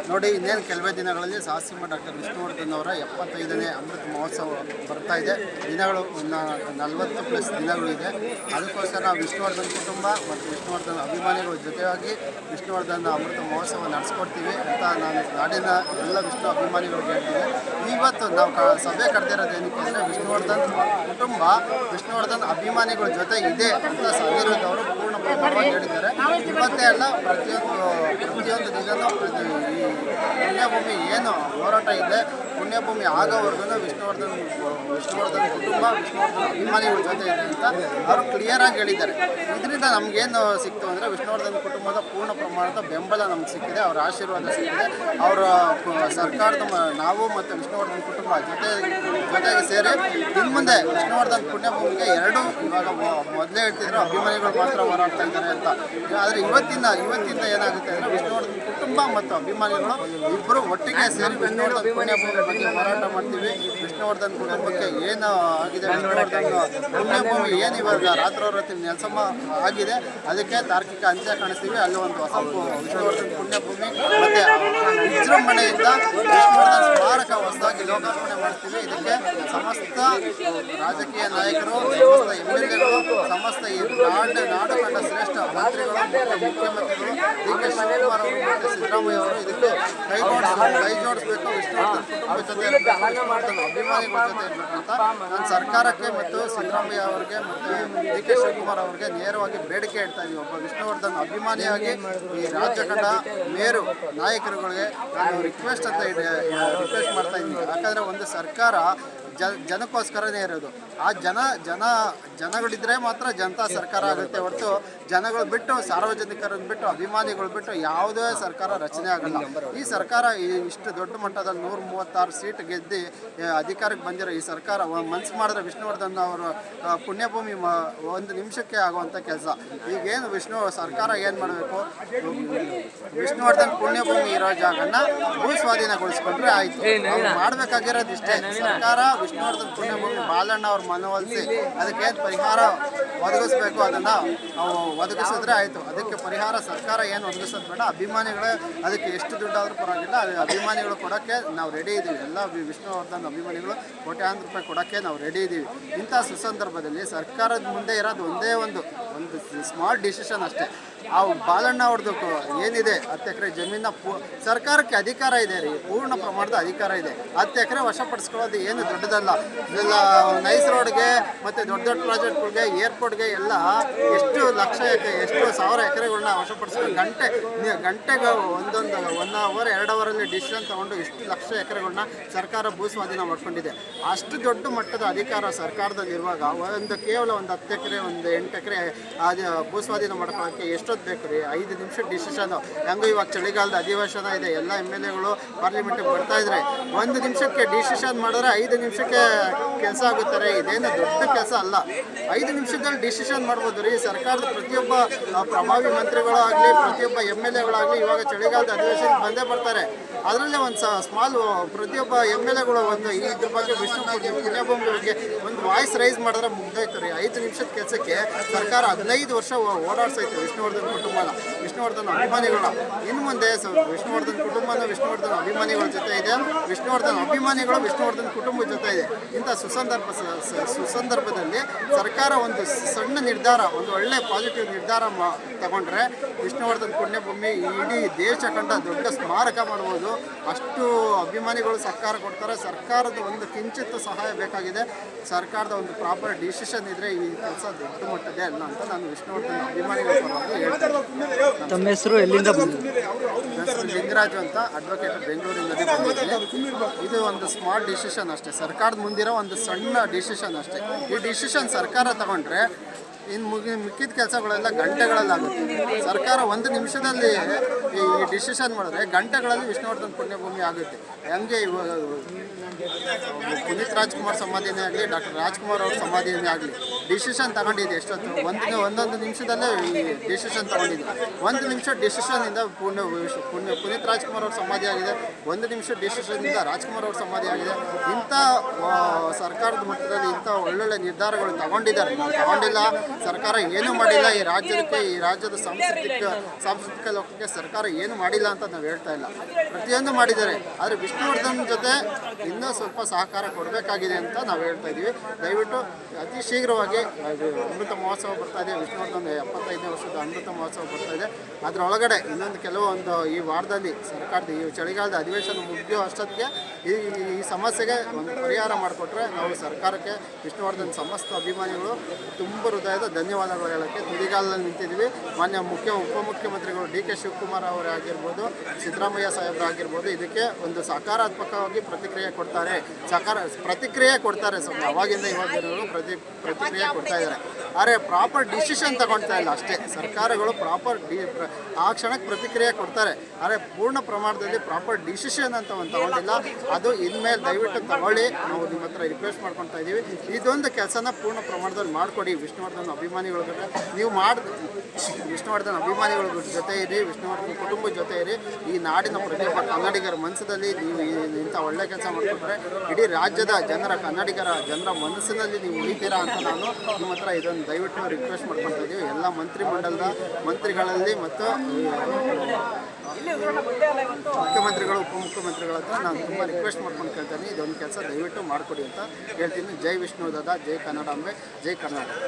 ನೋಡಿ, ಇನ್ನೇನು ಕೆಲವೇ ದಿನಗಳಲ್ಲಿ ಸಾಹಸಿಂಹ ಡಾಕ್ಟರ್ ವಿಷ್ಣುವರ್ಧನ್ ಅವರ 75ನೇ ಅಮೃತ ಮಹೋತ್ಸವ ಬರ್ತಾ ಇದೆ. ದಿನಗಳು 40+ ದಿನಗಳು ಇದೆ. ಅದಕ್ಕೋಸ್ಕರ ವಿಷ್ಣುವರ್ಧನ್ ಕುಟುಂಬ ಮತ್ತು ವಿಷ್ಣುವರ್ಧನ್ ಅಭಿಮಾನಿಗಳ ಜೊತೆಯಾಗಿ ವಿಷ್ಣುವರ್ಧನ್ ಅಮೃತ ಮಹೋತ್ಸವ ನಡೆಸ್ಕೊಡ್ತೀವಿ ಅಂತ ನಾನು ನಾಡಿನ ಎಲ್ಲ ವಿಷ್ಣು ಅಭಿಮಾನಿಗಳಿಗೆ ಹೇಳ್ತೀನಿ. ಇವತ್ತು ನಾವು ಸಭೆ ಕರೆದಿರೋದು ಏನಕ್ಕೆ ಅಂದರೆ, ವಿಷ್ಣುವರ್ಧನ್ ಕುಟುಂಬ ವಿಷ್ಣುವರ್ಧನ್ ಅಭಿಮಾನಿಗಳ ಜೊತೆ ಇದೆ ಅಂತ ಅನಿರುದ್ಧ್ ಅವರು ಪೂರ್ಣ ಪ್ರಮಾಣವಾಗಿ ಹೇಳಿದ್ದಾರೆ. ಇವತ್ತೇ ಅಲ್ಲ, ಪ್ರತಿಯೊಂದು ದಿನವೂ ಈ ಪುಣ್ಯಭೂಮಿ ಏನು ಹೋರಾಟ ಇದೆ, ಪುಣ್ಯಭೂಮಿ ಆಗೋವರೆಗೂ ವಿಷ್ಣುವರ್ಧನ್ ಕುಟುಂಬ ವಿಷ್ಣುವರ್ಧನ್ ಅಭಿಮಾನಿಗಳ ಜೊತೆ ಇದೆ ಅಂತ ಅವರು ಕ್ಲಿಯರಾಗಿ ಹೇಳಿದ್ದಾರೆ. ಇದರಿಂದ ನಮಗೇನು ಸಿಕ್ತು ಅಂದರೆ, ವಿಷ್ಣುವರ್ಧನ್ ಕುಟುಂಬದ ಪೂರ್ಣ ಪ್ರಮಾಣದ ಬೆಂಬಲ ನಮ್ಗೆ ಸಿಕ್ಕಿದೆ, ಅವರ ಆಶೀರ್ವಾದ ಸಿಕ್ಕಿದೆ. ಅವರ ಸರ್ಕಾರದ ನಾವು ಮತ್ತು ವಿಷ್ಣುವರ್ಧನ್ ಕುಟುಂಬ ಜೊತೆಗೆ ಸೇರಿ ಇನ್ನು ಮುಂದೆ ವಿಷ್ಣುವರ್ಧನ್ ಪುಣ್ಯಭೂಮಿಗೆ ಎರಡೂ ಇವಾಗ ಮೊದಲೇ ಹೇಳ್ತಿದ್ರು ಅಭಿಮಾನಿಗಳು ಮಾತ್ರ ಹೋರಾಡ್ತಾ ಇದ್ದಾರೆ ಅಂತ. ಆದರೆ ಇವತ್ತಿಂದ ಏನಾಗುತ್ತೆ ಅಂದರೆ, ವಿಷ್ಣುವರ್ಧನ್ ಕುಟುಂಬ ಮತ್ತು ಅಭಿಮಾನಿಗಳು ಇಬ್ಬರು ಒಟ್ಟಿಗೆ ಸೇರಿ ವಿಷ್ಣುವರ್ಧನ್ ಪುಣ್ಯಭೂಮಿ ಬಗ್ಗೆ ಹೋರಾಟ ಮಾಡ್ತೀವಿ. ವಿಷ್ಣುವರ್ಧನ್ ಕುಟುಂಬಕ್ಕೆ ಏನು ಆಗಿದೆ, ವಿಷ್ಣುವರ್ಧನ್ ಪುಣ್ಯಭೂಮಿ ಏನು ಇವಾಗ ರಾತ್ರೋರಾತ್ರಿ ನೆಲಸಮ ಆಗಿದೆ, ಅದಕ್ಕೆ ತಾರ್ಕಿಕ ಅಂತ್ಯ ಕಾಣಿಸ್ತೀವಿ. ಅಲ್ಲಿ ಒಂದು ಹೊಸ ವಿಷ್ಣುವರ್ಧನ್ ಪುಣ್ಯಭೂಮಿ ಮತ್ತು ವಿಜೃಂಭಣೆಯಿಂದ ವಿಷ್ಣುವರ್ಧನ್ ಸ್ಮಾರಕ ಹೊಸದಾಗಿ ಲೋಕಾರ್ಪಣೆ ಮಾಡ್ತೀವಿ. ಇದಕ್ಕೆ ಸಮಸ್ತ ರಾಜಕೀಯ ನಾಯಕರು, ಸಮಸ್ತ MLAಗಳು, ಸಮಸ್ತ ನಾಡು ಕಂಡ ಶ್ರೇಷ್ಠ ಮಂತ್ರಿಗಳು, ಮುಖ್ಯಮಂತ್ರಿಗಳು DK ಶಿವಕುಮಾರ್ ಅವರು ಮತ್ತು ಸಿದ್ದರಾಮಯ್ಯ ಅವರು ಇದಕ್ಕೆ ಕೈ ಜೋಡಿಸಬೇಕು. ವಿಷ್ಣುವರ್ಧನ್ ಕುಟುಂಬ ಜೊತೆ ವಿಷ್ಣುವರ್ಧನ್ ಅಭಿಮಾನಿಗಳ ಜೊತೆ ಇರಬೇಕಂತ ನಾನು ಸರ್ಕಾರಕ್ಕೆ ಮತ್ತು ಸಿದ್ದರಾಮಯ್ಯ ಅವರಿಗೆ ಮತ್ತು DK ಶಿವಕುಮಾರ್ ಅವರಿಗೆ ನೇರವಾಗಿ ಬೇಡಿಕೆ ಇಡ್ತಾ ಇದ್ದೀವಿ. ಒಬ್ಬ ವಿಷ್ಣುವರ್ಧನ್ ಅಭಿಮಾನಿಯಾಗಿ ಈ ರಾಜ್ಯ ಕಂಡ ಮೇರು ನಾಯಕರುಗಳಿಗೆ ನಾನು ರಿಕ್ವೆಸ್ಟ್ ಮಾಡ್ತಾ ಇದ್ದೀನಿ. ಯಾಕಂದರೆ ಒಂದು ಸರ್ಕಾರ ಜನಕ್ಕೋಸ್ಕರನೇ ಇರೋದು. ಆ ಜನಗಳಿದ್ರೆ ಮಾತ್ರ ಜನತಾ ಸರ್ಕಾರ ಆಗುತ್ತೆ ಹೊರತು ಜನಗಳು ಬಿಟ್ಟು, ಸಾರ್ವಜನಿಕರನ್ನು ಬಿಟ್ಟು, ಅಭಿಮಾನಿಗಳು ಬಿಟ್ಟು ಯಾವುದೇ ಸರ್ಕಾರ ರಚನೆ ಆಗಲ್ಲ. ಈ ಸರ್ಕಾರ ಇಷ್ಟು ದೊಡ್ಡ ಮಟ್ಟದಲ್ಲಿ 136 ಸೀಟ್ ಗೆದ್ದು ಅಧಿಕಾರಕ್ಕೆ ಬಂದಿರೋ ಈ ಸರ್ಕಾರ ಮನಸ್ಸು ಮಾಡಿದ್ರೆ ವಿಷ್ಣುವರ್ಧನ್ ಅವರು ಪುಣ್ಯಭೂಮಿ ಒಂದು ನಿಮಿಷಕ್ಕೆ ಆಗುವಂಥ ಕೆಲಸ. ಈಗೇನು ಸರ್ಕಾರ ಏನು ಮಾಡಬೇಕು, ವಿಷ್ಣುವರ್ಧನ್ ಪುಣ್ಯಭೂಮಿ ಇರೋ ಜಾಗನ ಭೂ ಸ್ವಾಧೀನಗೊಳಿಸ್ಕೊಂಡ್ರೆ ಆಯಿತು. ಮಾಡಬೇಕಾಗಿರೋದು ಇಷ್ಟೇ. ಸರ್ಕಾರ ವಿಷ್ಣುವರ್ಧನ್ ಪುಣ್ಯಭೂಮಿ ಬಾಲಣ್ಣ ಅವ್ರ ಮನವೊಲಿಸಿ ಅದಕ್ಕೇನು ಪರಿಹಾರ ಒದಗಿಸ್ಬೇಕು ಅದನ್ನು ಒದಗಿಸಿದ್ರೆ ಆಯಿತು. ಅದಕ್ಕೆ ಪರಿಹಾರ ಸರ್ಕಾರ ಏನು ಒದಗಿಸೋದು ಬೇಡ, ಅಭಿಮಾನಿಗಳೇ ಅದಕ್ಕೆ ಎಷ್ಟು ದುಡ್ಡಾದರೂ ಪರವಾಗಿಲ್ಲ, ಅಭಿಮಾನಿಗಳು ಕೊಡೋಕ್ಕೆ ನಾವು ರೆಡಿ ಇದ್ದೀವಿ. ಎಲ್ಲ ವಿಷ್ಣುವರ್ಧನ್ ಅಭಿಮಾನಿಗಳು ಕೋಟ್ಯಾಂತರ ರೂಪಾಯಿ ಕೊಡೋಕ್ಕೆ ನಾವು ರೆಡಿ ಇದ್ದೀವಿ. ಇಂಥ ಸುಸಂದರ್ಭದಲ್ಲಿ ಸರ್ಕಾರದ ಮುಂದೆ ಇರೋದು ಒಂದೇ ಒಂದು ಸ್ಮಾರ್ಟ್ ಡಿಸಿಷನ್ ಅಷ್ಟೇ. ಆ ಬಾಲಣ್ಣ ಅವ್ರದ್ದು ಏನಿದೆ 10 ಎಕರೆ ಜಮೀನ ಸರ್ಕಾರಕ್ಕೆ ಅಧಿಕಾರ ಇದೆ ರೀ, ಪೂರ್ಣ ಪ್ರಮಾಣದ ಅಧಿಕಾರ ಇದೆ. 10 ಎಕರೆ ವಶಪಡಿಸ್ಕೊಳ್ಳೋದು ಏನು ದೊಡ್ಡದಲ್ಲ. ಇದೆಲ್ಲ ನೈಸ್ ರೋಡ್ಗೆ ಮತ್ತು ದೊಡ್ಡ ಪ್ರಾಜೆಕ್ಟ್ಗಳಿಗೆ, ಏರ್ಪೋರ್ಟ್ಗೆ ಎಲ್ಲ ಎಷ್ಟು ಲಕ್ಷ ಎಷ್ಟು ಸಾವಿರ ಎಕರೆಗಳನ್ನ ವಶಪಡಿಸ್ಕೊಂಡು ಗಂಟೆಗೆ 1 ಅವರ್ 2 ಅವರಲ್ಲಿ ಡಿಸಿಷನ್ ತೊಗೊಂಡು ಇಷ್ಟು ಲಕ್ಷ ಎಕರೆಗಳನ್ನ ಸರ್ಕಾರ ಭೂಸ್ವಾಧೀನ ಮಾಡ್ಕೊಂಡಿದೆ. ಅಷ್ಟು ದೊಡ್ಡ ಮಟ್ಟದ ಅಧಿಕಾರ ಸರ್ಕಾರದಲ್ಲಿರುವಾಗ ಕೇವಲ ಒಂದು 10 ಎಕರೆ, ಒಂದು 8 ಎಕರೆ ಭೂಸ್ವಾಧೀನ ಮಾಡ್ಕೊಳ್ಳೋಕ್ಕೆ ಎಷ್ಟೊತ್ತು ಬೇಕು ರೀ? 5 ನಿಮಿಷ ಡಿಸಿಷನು. ಹೆಂಗೋ ಇವಾಗ ಚಳಿಗಾಲದ ಅಧಿವೇಶನ ಇದೆ, ಎಲ್ಲ MLAಗಳು ಪಾರ್ಲಿಮೆಂಟಿಗೆ ಬರ್ತಾ ಇದ್ರೆ 1 ನಿಮಿಷಕ್ಕೆ ಡಿಸಿಷನ್ ಮಾಡಿದ್ರೆ 5 ನಿಮಿಷಕ್ಕೆ ಕೆಲಸ ಆಗುತ್ತಾರೆ. ಇದೇನು ದೊಡ್ಡ ಕೆಲಸ ಅಲ್ಲ. 5 ನಿಮಿಷದಲ್ಲಿ ಡಿಸಿಷನ್ ಮಾಡ್ಬೋದು ರೀ. ಸರ್ಕಾರದ ಪ್ರತಿಯೊಬ್ಬ ಪ್ರಭಾವಿ ಮಂತ್ರಿಗಳು ಆಗಲಿ, ಪ್ರತಿಯೊಬ್ಬ MLAಗಳಾಗಲಿ ಇವಾಗ ಚಳಿಗಾಲದ ಅಧಿವೇಶನಕ್ಕೆ ಬಂದೇ ಬರ್ತಾರೆ. ಅದರಲ್ಲೇ ಒಂದು ಸ್ಮಾಲ್ ಪ್ರತಿಯೊಬ್ಬ MLAಗಳು ಒಂದು ಇದ್ರ ಬಗ್ಗೆ ಪುಣ್ಯಭೂಮಿ ಬಗ್ಗೆ ಒಂದು ವಾಯ್ಸ್ ರೈಸ್ ಮಾಡಿದ್ರೆ ಮುಗ್ದೋಯ್ತು ರೀ. 5 ನಿಮಿಷದ ಕೆಲಸಕ್ಕೆ ಸರ್ಕಾರ 15 ವರ್ಷ ಓಡಾಡ್ಸೈತೆ ವಿಷ್ಣುವರ್ಧನ್ ಕುಟುಂಬನ, ವಿಷ್ಣುವರ್ಧನ್ ಅಭಿಮಾನಿಗಳನ್ನ. ಇನ್ನು ಮುಂದೆ ವಿಷ್ಣುವರ್ಧನ್ ಕುಟುಂಬನ ವಿಷ್ಣುವರ್ಧನ್ ಅಭಿಮಾನಿಗಳ ಜೊತೆ ಇದೆ, ವಿಷ್ಣುವರ್ಧನ್ ಅಭಿಮಾನಿಗಳು ವಿಷ್ಣುವರ್ಧನ್ ಕುಟುಂಬದ ಜೊತೆ ಇದೆ. ಇಂಥ ಸುಸಂದರ್ಭದಲ್ಲಿ ಸರ್ಕಾರ ಒಂದು ಸಣ್ಣ ನಿರ್ಧಾರ, ಒಂದು ಒಳ್ಳೆ ಪಾಸಿಟಿವ್ ನಿರ್ಧಾರ ತಗೊಂಡ್ರೆ ವಿಷ್ಣುವರ್ಧನ್ ಪುಣ್ಯಭೂಮಿ ಇಡೀ ದೇಶ ಕಂಡ ದೊಡ್ಡ ಸ್ಮಾರಕ ಮಾಡ್ಬೋದು. ಅಷ್ಟು ಅಭಿಮಾನಿಗಳು ಸರ್ಕಾರ ಕೊಡ್ತಾರೆ. ಸರ್ಕಾರದ ಒಂದು ಕಿಂಚಿತ್ ಸಹಾಯ ಬೇಕಾಗಿದೆ. ಸರ್ಕಾರದ ಒಂದು ಪ್ರಾಪರ್ ಡಿಸಿಷನ್ ಇದ್ದರೆ ಈ ಕೆಲಸ ದೊಡ್ಡ ಮಟ್ಟದೇ ಅಲ್ಲ ಅಂತ ನಾನು ವಿಷ್ಣುವರ್ಧನ್ ಅಭಿಮಾನಿಗಳ ಪರವಾಗಿ ಹೇಳ್ತೇನೆ. ತಮ್ಮ ಹೆಸರು ಎಲ್ಲಿಂದ ಲಿಂಗರಾಜು ಅಂತ, ಅಡ್ವೊಕೇಟ್, ಬೆಂಗಳೂರಿನಲ್ಲಿ ಬಂದಿದ್ದೀನಿ. ಇದು ಒಂದು ಸ್ಮಾರ್ಟ್ ಡಿಸಿಷನ್ ಅಷ್ಟೇ, ಸರ್ಕಾರದ ಮುಂದಿರೋ ಒಂದು ಸಣ್ಣ ಡಿಸಿಷನ್ ಅಷ್ಟೇ. ಈ ಡಿಸಿಷನ್ ಸರ್ಕಾರ ತಗೊಂಡ್ರೆ ಇನ್ನು ಮಿಕ್ಕಿದ ಕೆಲಸಗಳೆಲ್ಲ ಗಂಟೆಗಳಲ್ಲಾಗುತ್ತೆ. ಸರ್ಕಾರ 1 ನಿಮಿಷದಲ್ಲಿ ಈ ಡಿಸಿಷನ್ ಮಾಡಿದ್ರೆ ಗಂಟೆಗಳಲ್ಲಿ ವಿಷ್ಣುವರ್ಧನ್ ಪುಣ್ಯಭೂಮಿ ಆಗುತ್ತೆ. ಹೆಂಗೆ ಇವಾಗ ಪುನೀತ್ ರಾಜ್ಕುಮಾರ್ ಸಮಾಧಿನೇ ಆಗಲಿ, ಡಾಕ್ಟರ್ ರಾಜ್ಕುಮಾರ್ ಅವ್ರ ಸಮಾಧಿನೇ ಆಗಲಿ, ಡಿಸಿಷನ್ ತಗೊಂಡಿದ್ದೆ ಎಷ್ಟೊತ್ತು ಒಂದೊಂದು ನಿಮಿಷದಲ್ಲೇ ಈ ಡಿಸಿಷನ್ ತಗೊಂಡಿದ್ದೆ. 1 ನಿಮಿಷ ಡಿಸಿಷನಿಂದ ಪುನೀತ್ ರಾಜ್ಕುಮಾರ್ ಅವ್ರ ಸಮಾಧಿ ಆಗಿದೆ. 1 ನಿಮಿಷ ಡಿಸಿಷನ್ನಿಂದ ರಾಜ್ಕುಮಾರ್ ಅವ್ರ ಸಮಾಧಿ ಆಗಿದೆ. ಇಂಥ ಸರ್ಕಾರದ ಮಟ್ಟದಲ್ಲಿ ಇಂಥ ಒಳ್ಳೊಳ್ಳೆ ನಿರ್ಧಾರಗಳು ತಗೊಂಡಿಲ್ಲ. ಸರ್ಕಾರ ಏನೂ ಮಾಡಿಲ್ಲ. ಈ ರಾಜ್ಯದ ಸಾಂಸ್ಕೃತಿಕ ಲೋಕಕ್ಕೆ ಸರ್ಕಾರ ಏನು ಮಾಡಿಲ್ಲ ಅಂತ ನಾವು ಹೇಳ್ತಾ ಇಲ್ಲ. ಪ್ರತಿಯೊಂದು ಮಾಡಿದ್ದಾರೆ. ಆದರೆ ವಿಷ್ಣುವರ್ಧನ್ ಜೊತೆ ಇನ್ನೂ ಸ್ವಲ್ಪ ಸಹಕಾರ ಕೊಡಬೇಕಾಗಿದೆ ಅಂತ ನಾವು ಹೇಳ್ತಾ ಇದ್ದೀವಿ. ದಯವಿಟ್ಟು ಅತಿ ಶೀಘ್ರವಾಗಿ ಅಮೃತ ಮಹೋತ್ಸವ ಬರ್ತಾ ಇದೆ. ವಿಷ್ಣುವರ್ಧನ್ 75ನೇ ವರ್ಷದ ಅಮೃತ ಮಹೋತ್ಸವ ಬರ್ತಾ ಇದೆ. ಅದರೊಳಗಡೆ ಇನ್ನೊಂದು ಕೆಲವೊಂದು ಈ ವಾರದಲ್ಲಿ ಸರ್ಕಾರದ ಈ ಚಳಿಗಾಲದ ಅಧಿವೇಶನ ಮುಗಿಯೋ ಅಷ್ಟೊತ್ತಿಗೆ ಈ ಸಮಸ್ಯೆಗೆ ಒಂದು ಪರಿಹಾರ ಮಾಡಿಕೊಟ್ರೆ ನಾವು ಸರ್ಕಾರಕ್ಕೆ ವಿಷ್ಣುವರ್ಧನ್ ಸಮಸ್ತ ಅಭಿಮಾನಿಗಳು ತುಂಬ ಹೃದಯದ ಧನ್ಯವಾದಗಳು ಹೇಳೋಕ್ಕೆ ತುದಿಗಾಲಲ್ಲಿ ನಿಂತಿದ್ದೀವಿ. ಮಾನ್ಯ ಉಪಮುಖ್ಯಮಂತ್ರಿಗಳು DK ಶಿವಕುಮಾರ್ ಅವರೇ ಆಗಿರ್ಬೋದು, ಸಿದ್ದರಾಮಯ್ಯ ಸಾಹೇಬರಾಗಿರ್ಬೋದು ಇದಕ್ಕೆ ಒಂದು ಸಕಾರಾತ್ಮಕವಾಗಿ ಪ್ರತಿಕ್ರಿಯೆ ಕೊಡ್ತಾರೆ. ಅವಾಗಿಂದ ಇವಾಗಿರೋರು ಪ್ರತಿಕ್ರಿಯೆ ಕೊಡ್ತಾ ಇದ್ದಾರೆ. ಆದರೆ ಪ್ರಾಪರ್ ಡಿಸಿಷನ್ ತಗೊಳ್ತಾ ಇಲ್ಲ ಅಷ್ಟೇ. ಸರ್ಕಾರಗಳು ಆ ಕ್ಷಣಕ್ಕೆ ಪ್ರತಿಕ್ರಿಯೆ ಕೊಡ್ತಾರೆ. ಆದರೆ ಪೂರ್ಣ ಪ್ರಮಾಣದಲ್ಲಿ ಪ್ರಾಪರ್ ಡಿಸಿಷನ್ ಅಂತ ಒಂದು ತಗೊಂಡಿಲ್ಲ. ಅದು ಇನ್ಮೇಲೆ ದಯವಿಟ್ಟು ತಗೊಳ್ಳಿ. ನಾವು ನಿಮ್ಮ ಹತ್ರ ರಿಕ್ವೆಸ್ಟ್ ಮಾಡ್ಕೊತಾ ಇದ್ದೀವಿ. ಇದೊಂದು ಕೆಲಸನ ಪೂರ್ಣ ಪ್ರಮಾಣದಲ್ಲಿ ಮಾಡಿಕೊಡಿ. ವಿಷ್ಣುವರ್ಧನ್ ಅಭಿಮಾನಿಗಳ ಜೊತೆ ನೀವು ವಿಷ್ಣುವರ್ಧನ್ ಅಭಿಮಾನಿಗಳ ಜೊತೆ ಇರಿ, ವಿಷ್ಣುವರ್ಧನ್ ಕುಟುಂಬದ ಜೊತೆ ಇರಿ. ಈ ನಾಡಿನ ಪ್ರತಿಯೊಬ್ಬ ಕನ್ನಡಿಗರ ಮನಸ್ಸಿನಲ್ಲಿ ನೀವು ಇಂಥ ಒಳ್ಳೆ ಕೆಲಸ ಮಾಡಿಕೊಟ್ರೆ ಇಡೀ ರಾಜ್ಯದ ಕನ್ನಡಿಗರ ಜನರ ಮನಸ್ಸಿನಲ್ಲಿ ನೀವು ಉಳಿತೀರಾ ಅಂತ ನಾನು ನಿಮ್ಮ ಹತ್ರ ಇದನ್ನು ದಯವಿಟ್ಟು ರಿಕ್ವೆಸ್ಟ್ ಮಾಡ್ಕೊತಾ ಇದ್ದೀವಿ. ಎಲ್ಲ ಮಂತ್ರಿಮಂಡಲದ ಮಂತ್ರಿಗಳಲ್ಲಿ ಮತ್ತು ಮುಖ್ಯಮಂತ್ರಿಗಳು ಉಪಮುಖ್ಯಮಂತ್ರಿಗಳ ಹತ್ರ ನಾನು ತುಂಬ ರಿಕ್ವೆಸ್ಟ್ ಮಾಡ್ಕೊಂಡು ಕೇಳ್ತೇನೆ. ಇದೊಂದು ಕೆಲಸ ದಯವಿಟ್ಟು ಮಾಡಿಕೊಡಿ ಅಂತ ಹೇಳ್ತೀನಿ. ಜೈ ವಿಷ್ಣುದಾದ, ಜೈ ಕನ್ನಡಾಂಬೆ, ಜೈ ಕರ್ನಾಟಕ.